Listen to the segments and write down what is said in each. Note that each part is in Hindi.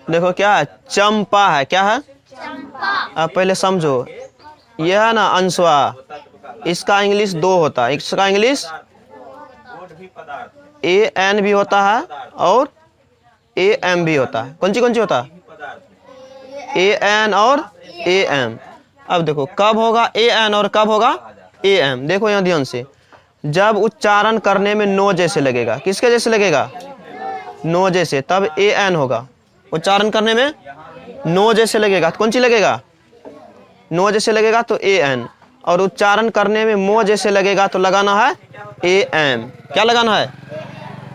देखो क्या है, चंपा है, क्या है? अब पहले समझो, यह है ना अंशवा, इसका इंग्लिश 2 होता है, इसका इंग्लिश AN भी होता है और AM भी होता है। कौन सी होता है? AN और AM। अब देखो कब होगा AN और कब होगा AM। देखो यहाँ ध्यान से, जब उच्चारण करने में नो जैसे लगेगा, किसके जैसे लगेगा? नो जैसे, तब AN होगा। उच्चारण करने में नो जैसे लगेगा, कौन सी लगेगा? नो जैसे लगेगा तो AN। और उच्चारण करने में मो जैसे लगेगा तो लगाना है AM। क्या लगाना है?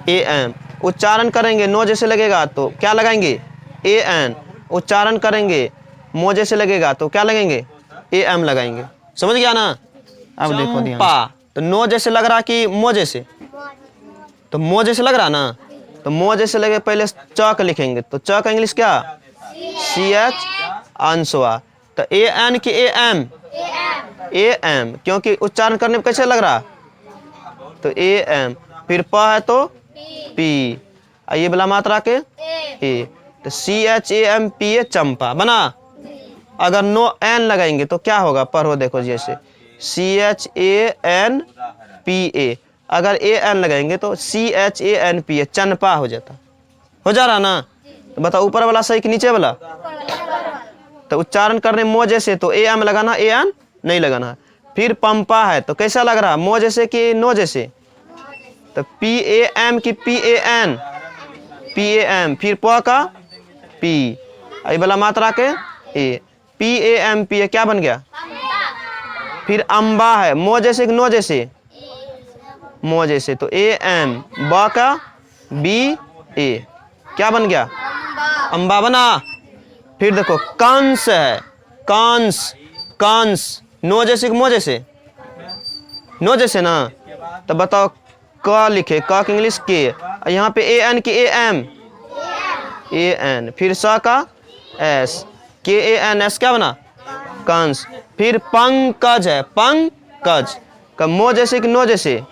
AM। उच्चारण करेंगे नो जैसे लगेगा तो क्या लगाएंगे? AN। उच्चारण करेंगे मो जैसे लगेगा तो क्या लगेंगे? AM लगाएंगे। समझ गया ना? अब देखो ध्यान से, तो नो जैसे लग रहा कि मो जैसे? तो मो जैसे लग रहा ना, तो मो जैसे लगे पहले च का लिखेंगे, तो च का इंग्लिश क्या? CH अंशवा। तो AN की AM? AM, क्योंकि उच्चारण करने में कैसे लग रहा? तो AM। फिर प है तो P, ये वाला मात्रा के A, तो CHAMPA चंपा बना। अगर नो N लगाएंगे तो क्या होगा? पढ़ो देखो, जैसे CHANPA, अगर AN लगाएंगे तो CHANPA चनपा हो जाता। हो जा रहा ना? तो बताओ ऊपर वाला सही कि नीचे वाला? तो उच्चारण करने मो जैसे तो AM लगाना, AN नहीं लगाना। फिर पंपा है तो कैसा लग रहा? मो जैसे कि नो जैसे? तो PAM की PAN? PAM। फिर प का P, ये वाला मात्रा के A, PAMPA क्या बन गया? फिर अम्बा है, मो जैसे कि नो जैसे? मो जैसे, तो AM। ब का BA क्या बन गया? अम्बा बना। फिर देखो कंस है, कंस, कंस नो जैसे कि मो जैसे? नो जैसे ना, तो बताओ क लिखे, क की इंग्लिश के, यहाँ पे AN की AM? AN। फिर स का S, KANS क्या बना? कंस। फिर पंकज है, पंकज का मो जैसे कि नो जैसे?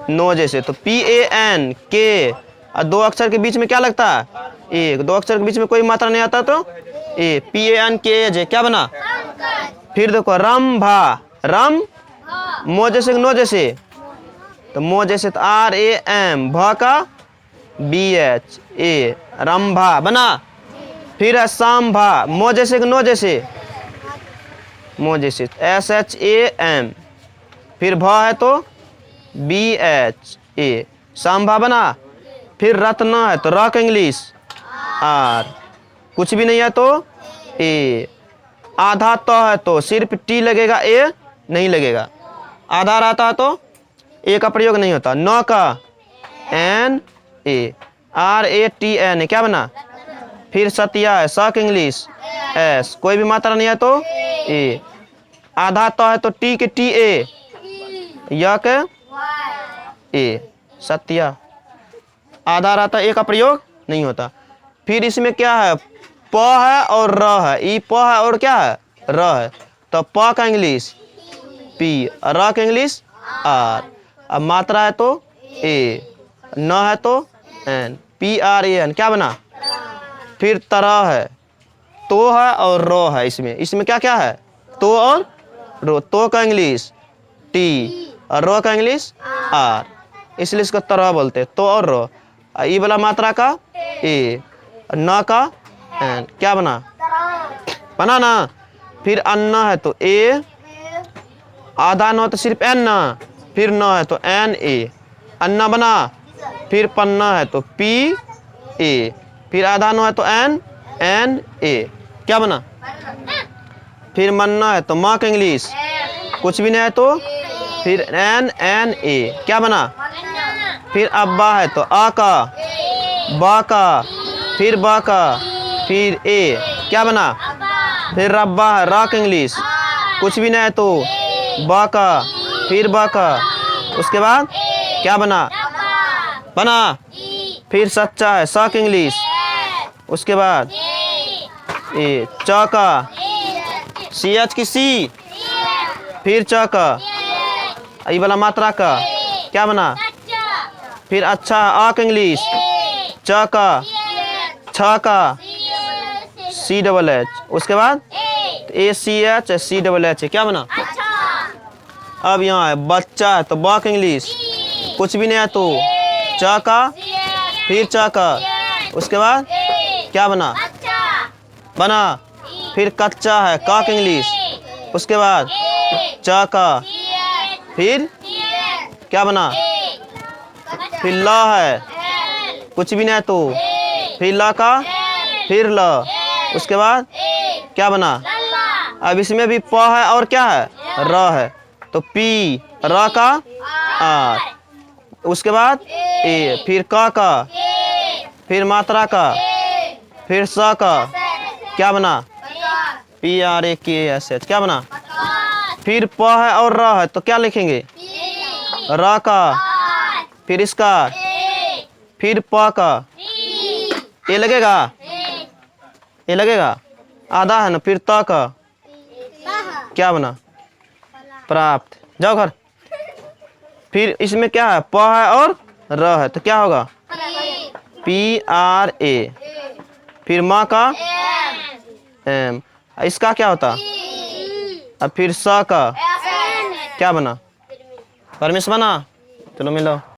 नो जैसे, तो PAN के, और 2 अक्षर के बीच में क्या लगता है? एक। 2 अक्षर के बीच में कोई मात्रा नहीं आता तो A, PAN के जे क्या बना? फिर देखो रंभा, रम मो जैसे कि नो जैसे? तो मो जैसे तो RAM, भ का BHA रंभा बना। फिर है सांभा, मो जैसे कि नो जैसे? मो जैसे, SHAM। फिर भ है तो BHA सांभा बना। फिर रत्ना है तो र का इंग्लिश R, कुछ भी नहीं है तो A। आधा तो है तो सिर्फ T लगेगा, A नहीं लगेगा। आधा रहता है तो A का प्रयोग नहीं होता। न का NA, RATN क्या बना? फिर सतिया है, स का इंग्लिश S, कोई भी मात्रा नहीं है तो A। आधा तो है तो T के TA, य के A, सत्या। आधा रहता A का प्रयोग नहीं होता। फिर इसमें क्या है? प है और र है, ई प है और क्या है? र है, तो प का इंग्लिश P, र का इंग्लिश R। अब मात्रा है तो A, न है तो N, PRAN क्या बना? फिर तरह है, तो है और रो है, इसमें क्या क्या है? तो और रो। तो का इंग्लिश T और रो का इंग्लिश R, इसलिए इसको तरह बोलते हैं, तो और रो। ई वाला मात्रा का A, न का N क्या बना? बना ना। फिर अन्ना है तो A, आधा न तो सिर्फ N ना, फिर न है तो NA अन्ना बना। फिर पन्ना है तो PA, फिर आधा न है तो NA क्या बना? फिर मन्ना है तो माँ का इंग्लिश कुछ भी नहीं है तो फिर NNA क्या बना? फिर अब्बा है तो आ का, बा का, फिर बा का, फिर A क्या बना? फिर रब्बा है, रा का इंग्लिश कुछ भी नहीं है तो बा का, फिर बा का, उसके बाद क्या बना? बना। फिर सच्चा है, सा का इंग्लिश, उसके बाद ए च का, CH की C, फिर च का, ई वाला मात्रा का क्या बना? फिर अच्छा आ का इंग्लिश, च का, छ का CH, उसके बाद ACH CH, क्या बना? अब यहाँ है बच्चा है तो बक इंग्लिश, कुछ भी नहीं है तो च का, फिर च का, उसके बाद क्या बना? बना। फिर कच्चा है काक इंग्लिश, उसके बाद च का, फिर क्या बना? फिर ल है, कुछ भी नहीं है तो फिर ल का, फिर ल, उसके बाद क्या बना? अब इसमें भी प है और क्या है? र है, तो पी, र का आर, उसके बाद ए, फिर का, फिर मात्रा का, फिर स का, क्या बना? PRAKSH, क्या बना? फिर प है और र है तो क्या लिखेंगे? र का, फिर इसका, फिर प का, ये लगेगा? ये लगेगा? आधा है ना, फिर त का, क्या बना? प्राप्त। जाओ घर। फिर इसमें क्या है? प है और र है तो क्या होगा? PRA, फिर माँ का M, इसका क्या होता? अब फिर स का क्या बना? परमेश बना। चलो मिलो।